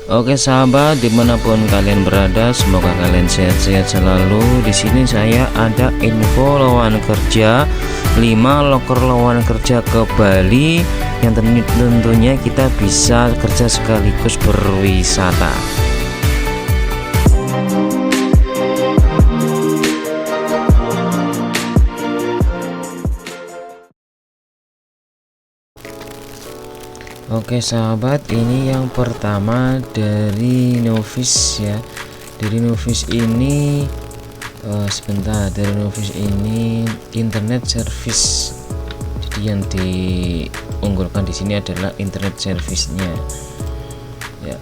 Oke sahabat, dimanapun kalian berada, semoga kalian sehat-sehat selalu. Di sini saya ada info lowongan kerja, 5 loker lowongan kerja ke Bali yang tentunya kita bisa kerja sekaligus berwisata. Oke sahabat, ini yang pertama dari novice ya. Dari novice ini dari novice ini internet service. Jadi yang diunggulkan di sini adalah internet service-nya ya.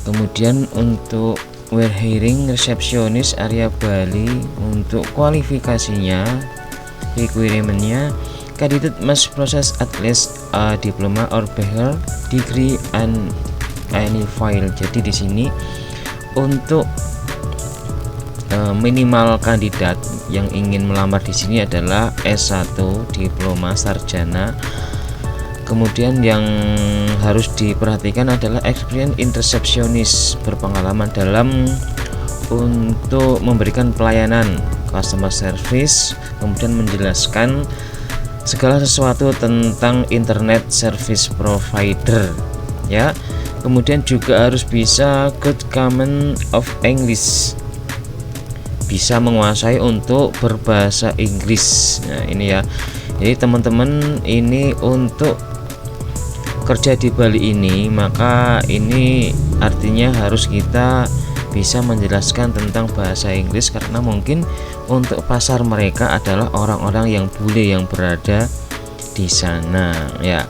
Kemudian untuk warehousing resepsionis area Bali, untuk kualifikasinya, requirement-nya, candidate must possess at least a diploma or bachelor degree and any file. Jadi di sini untuk minimal kandidat yang ingin melamar di sini adalah S1 diploma sarjana. Kemudian yang harus diperhatikan adalah experience in receptionist, berpengalaman dalam untuk memberikan pelayanan customer service, kemudian menjelaskan segala sesuatu tentang internet service provider ya. Kemudian juga harus bisa good common of English, bisa menguasai untuk berbahasa Inggris. Nah ini ya, jadi teman-teman ini untuk kerja di Bali ini, maka ini artinya harus kita bisa menjelaskan tentang bahasa Inggris, karena mungkin untuk pasar mereka adalah orang-orang yang bule yang berada di sana ya.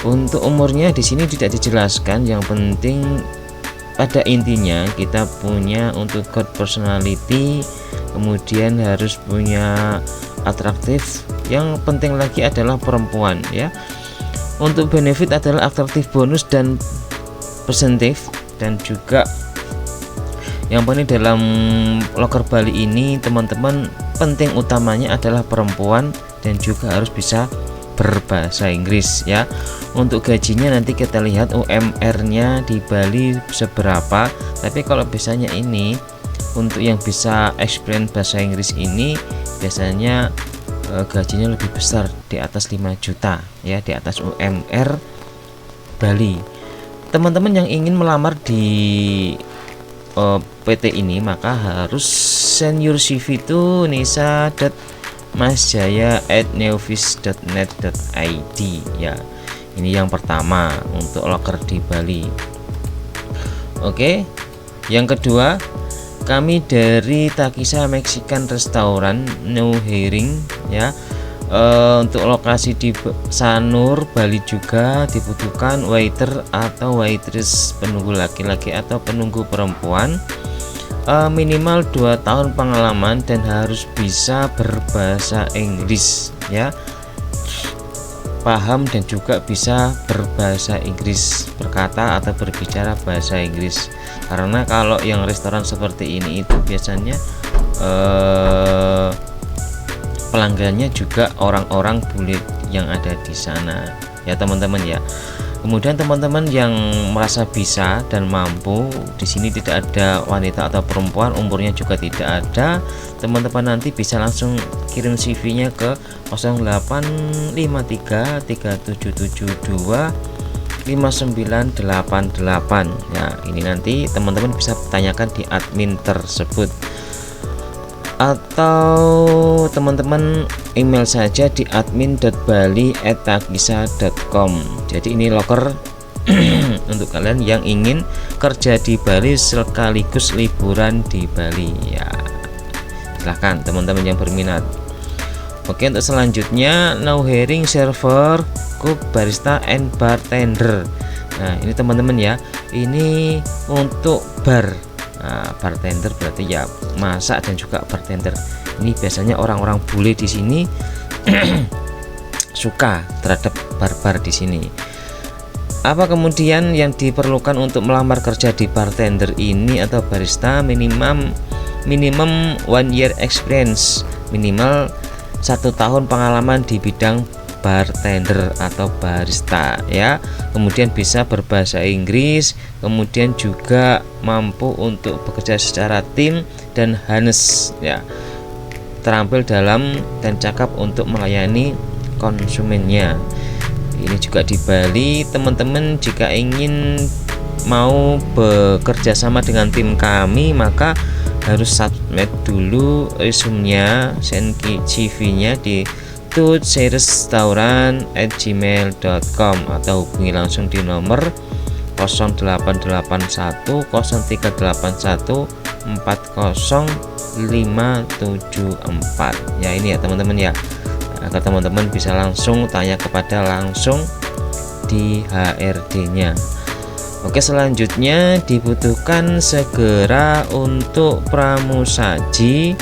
Untuk umurnya di sini tidak dijelaskan, yang penting pada intinya kita punya untuk good personality, kemudian harus punya atraktif, yang penting lagi adalah perempuan ya. Untuk benefit adalah atraktif bonus dan persentif, dan juga yang penting dalam loker Bali ini teman-teman, penting utamanya adalah perempuan dan juga harus bisa berbahasa Inggris ya. Untuk gajinya nanti kita lihat UMR-nya di Bali seberapa, tapi kalau biasanya ini untuk yang bisa experience bahasa Inggris ini biasanya gajinya lebih besar, di atas 5 juta ya, di atas UMR Bali. Teman-teman yang ingin melamar di PT ini maka harus send your CV to nisa.masjaya@neovis.net.id ya. Ini yang pertama untuk loker di Bali. Oke, yang kedua kami dari Takisa Mexican Restaurant New Herring ya. Untuk lokasi di Sanur, Bali juga dibutuhkan waiter atau waitress, penunggu laki-laki atau penunggu perempuan, minimal 2 tahun pengalaman dan harus bisa berbahasa Inggris ya, paham dan juga bisa berbahasa Inggris, berkata atau berbicara bahasa Inggris. Karena kalau yang restoran seperti ini itu biasanya pelanggannya juga orang-orang bule yang ada di sana ya teman-teman ya. Kemudian teman-teman yang merasa bisa dan mampu, di sini tidak ada wanita atau perempuan, umurnya juga tidak ada. Teman-teman nanti bisa langsung kirim CV-nya ke 085337725988 ya. Ini nanti teman-teman bisa tanyakan di admin tersebut, atau teman-teman email saja di admin.bali@takisa.com. Jadi ini loker untuk kalian yang ingin kerja di Bali sekaligus liburan di Bali ya. Silahkan teman-teman yang berminat. Oke, untuk selanjutnya Now Herring server, cook, barista, and bartender. Nah ini teman-teman ya, ini untuk bar. Nah, bartender berarti ya masak dan juga bartender. Ini biasanya orang-orang bule di sini suka terhadap bar-bar di sini. Apa kemudian yang diperlukan untuk melamar kerja di bartender ini atau barista? Minimum 1 year experience, minimal 1 tahun pengalaman di bidang bartender atau barista ya. Kemudian bisa berbahasa Inggris, kemudian juga mampu untuk bekerja secara tim dan honest ya, terampil dalam dan cakap untuk melayani konsumennya. Ini juga di Bali, teman-teman jika ingin mau bekerja sama dengan tim kami maka harus submit dulu resume-nya, send CV-nya di tutsirestaurant@gmail.com atau hubungi langsung di nomor 0881 0381 40574 ya. Ini ya teman-teman ya, agar teman-teman bisa langsung tanya kepada langsung di HRD-nya. Oke, selanjutnya dibutuhkan segera untuk pramusaji.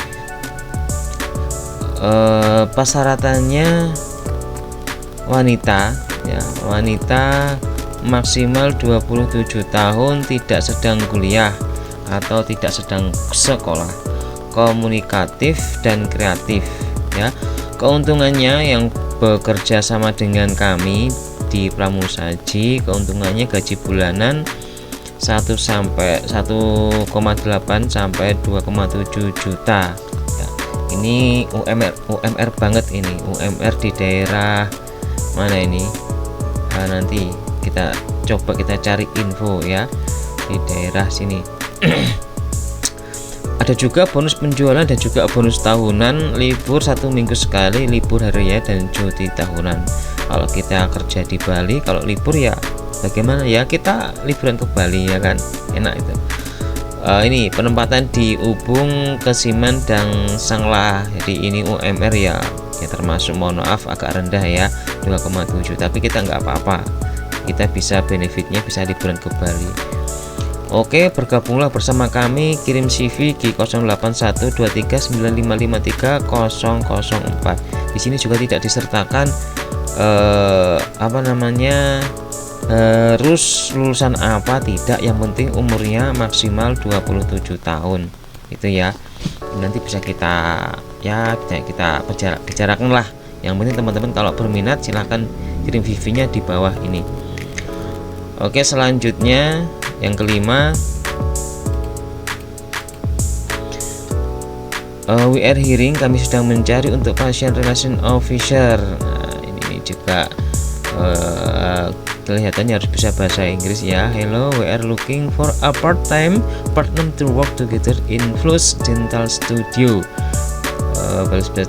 Persyaratannya wanita ya, wanita maksimal 27 tahun, tidak sedang kuliah atau tidak sedang sekolah, komunikatif dan kreatif ya. Keuntungannya yang bekerja sama dengan kami di pramusaji, keuntungannya gaji bulanan 1,8 sampai 2,7 juta ya. Ini UMR banget, ini UMR di daerah mana ini? Nanti kita coba kita cari info ya, di daerah sini. Ada juga bonus penjualan dan juga bonus tahunan, libur 1 minggu sekali, libur hari raya dan cuti tahunan. Kalau kita kerja di Bali, kalau libur ya bagaimana ya, kita liburan ke Bali ya kan, enak itu. Ini penempatan di Ubung, Kesiman dan Sanglah. Jadi ini UMR ya termasuk, mohon maaf agak rendah ya, 2,7, tapi kita nggak apa-apa, kita bisa benefitnya bisa liburan ke Bali. Oke, bergabunglah bersama kami, kirim CV di 081239553004. Di sini juga tidak disertakan harus lulusan apa, tidak, yang penting umurnya maksimal 27 tahun itu ya. Nanti bisa kita bicarakan lah. Yang penting teman-teman kalau berminat silahkan kirim CV-nya di bawah ini. Oke, selanjutnya yang kelima, we are hiring, kami sedang mencari untuk pasien relation officer. Nah, ini juga kelihatannya harus bisa bahasa Inggris ya. Hello, we are looking for a part-time partner to work together in Flus Dental Studio,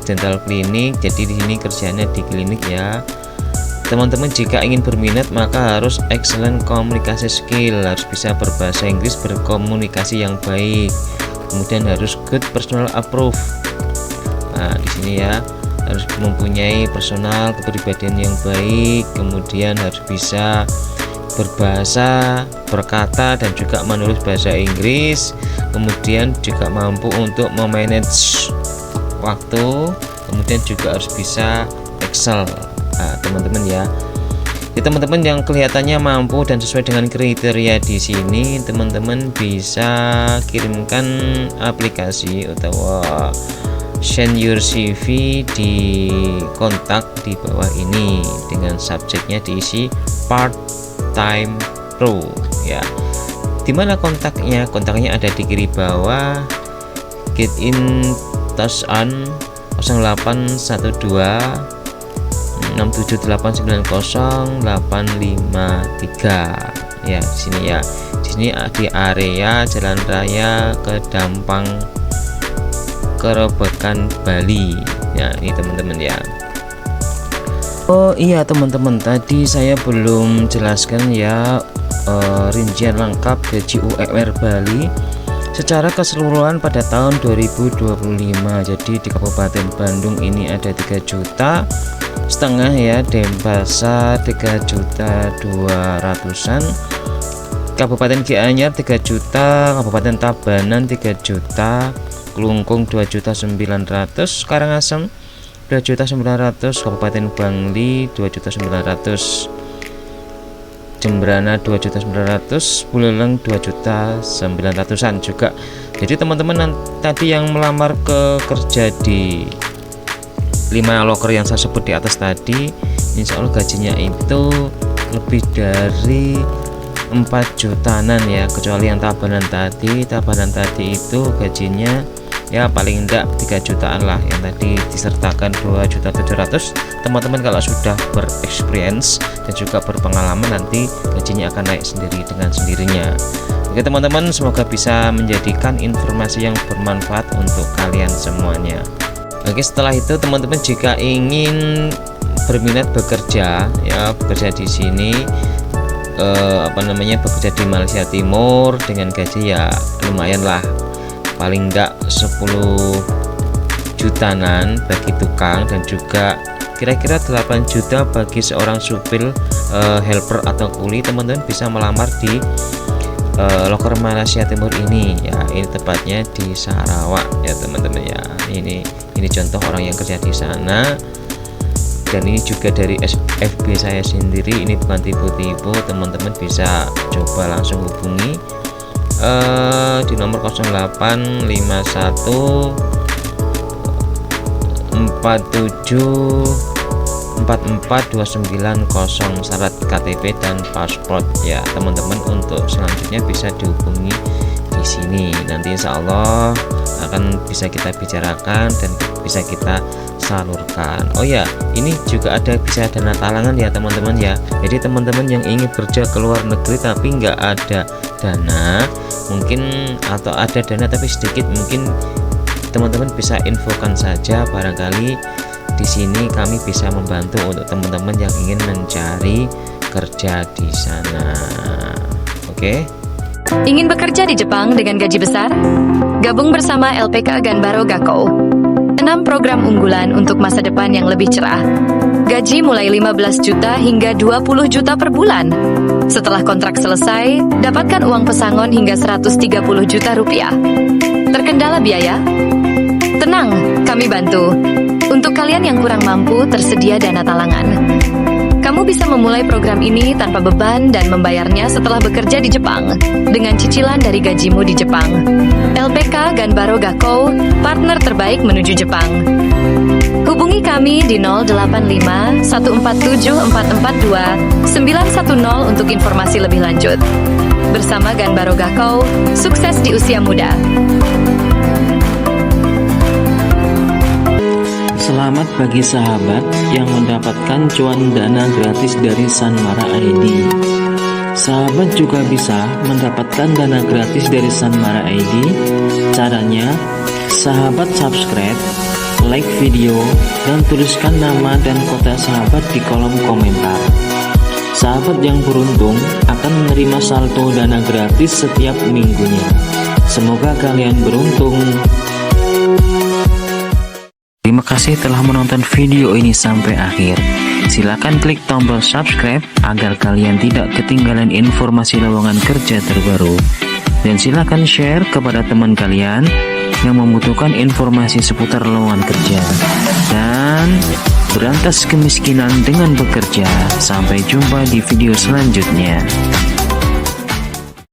dental clinic. Jadi di sini kerjanya di klinik ya. Teman-teman jika ingin berminat maka harus excellent komunikasi skill, harus bisa berbahasa Inggris, berkomunikasi yang baik, kemudian harus good personal approach. Nah, di sini ya, harus mempunyai personal kepribadian yang baik, kemudian harus bisa berbahasa, berkata dan juga menulis bahasa Inggris, kemudian juga mampu untuk memanage waktu, kemudian juga harus bisa Excel. Nah, teman-teman ya, teman-teman yang kelihatannya mampu dan sesuai dengan kriteria di sini, teman-teman bisa kirimkan aplikasi atau send your CV di kontak di bawah ini dengan subjeknya diisi part-time pro ya. Dimana kontaknya? Kontaknya ada di kiri bawah. Get in touch on 0812 6789085 ya. Di sini ya, di sini di area Jalan Raya Kedampang, Kerobokan, Bali ya. Ini teman-teman ya. Oh iya teman-teman, tadi saya belum jelaskan ya rincian lengkap gaji UMR Bali secara keseluruhan pada tahun 2025. Jadi di Kabupaten Bandung ini ada 3,5 juta ya, Denpasar 3.200.000-an, Kabupaten Gianyar 3 juta, Kabupaten Tabanan 3 juta, Kelungkung 2.900.000, Karangasem 2.900.000, Kabupaten Bangli 2.900.000, Jembrana 2.900.000, Buleleng 2.900.000-an juga. Jadi teman-teman tadi yang melamar ke kerja di 5 loker yang saya sebut di atas tadi insya Allah gajinya itu lebih dari 4 jutaan ya, kecuali yang tabanan tadi itu gajinya ya paling enggak 3 jutaan lah, yang tadi disertakan 2.700.000. teman-teman kalau sudah berexperience dan juga berpengalaman, nanti gajinya akan naik sendiri dengan sendirinya. Oke teman-teman, semoga bisa menjadikan informasi yang bermanfaat untuk kalian semuanya. Oke, setelah itu teman-teman jika ingin berminat bekerja ya, bekerja di sini bekerja di Malaysia Timur dengan gaji ya lumayan lah, paling enggak 10 jutaan bagi tukang, dan juga kira-kira 8 juta bagi seorang supir helper atau kuli. Teman-teman bisa melamar di loker Malaysia Timur ini ya, ini tepatnya di Sarawak ya teman-teman ya. Ini contoh orang yang kerja di sana, dan ini juga dari FB saya sendiri, ini bukan tipu-tipu. Teman-teman bisa coba langsung hubungi di nomor 0851 47 4429 syarat KTP dan paspor ya teman-teman. Untuk selanjutnya bisa dihubungi di sini, nanti insya Allah akan bisa kita bicarakan dan bisa kita salurkan. Oh ya, ini juga bisa dana talangan ya teman-teman ya. Jadi teman-teman yang ingin kerja ke luar negeri tapi nggak ada dana mungkin, atau ada dana tapi sedikit, mungkin teman-teman bisa infokan saja, barangkali di sini kami bisa membantu untuk teman-teman yang ingin mencari kerja di sana. Oke. Ingin bekerja di Jepang dengan gaji besar? Gabung bersama LPK Ganbaro Gakou. 6 program unggulan untuk masa depan yang lebih cerah. Gaji mulai 15 juta hingga 20 juta per bulan. Setelah kontrak selesai, dapatkan uang pesangon hingga 130 juta rupiah. Terkendala biaya? Tenang, kami bantu. Untuk kalian yang kurang mampu, tersedia dana talangan. Kamu bisa memulai program ini tanpa beban dan membayarnya setelah bekerja di Jepang dengan cicilan dari gajimu di Jepang. LPK Ganbaro Gakou, partner terbaik menuju Jepang. Hubungi kami di 085 147 442 910 untuk informasi lebih lanjut. Bersama Ganbaro Gakou, sukses di usia muda. Selamat bagi sahabat yang mendapatkan cuan dana gratis dari Sanmara ID. Sahabat juga bisa mendapatkan dana gratis dari Sanmara ID. Caranya, sahabat subscribe, like video, dan tuliskan nama dan kota sahabat di kolom komentar. Sahabat yang beruntung akan menerima saldo dana gratis setiap minggunya. Semoga kalian beruntung. Terima kasih telah menonton video ini sampai akhir. Silakan klik tombol subscribe agar kalian tidak ketinggalan informasi lowongan kerja terbaru. Dan silakan share kepada teman kalian yang membutuhkan informasi seputar lowongan kerja. Dan berantas kemiskinan dengan bekerja. Sampai jumpa di video selanjutnya.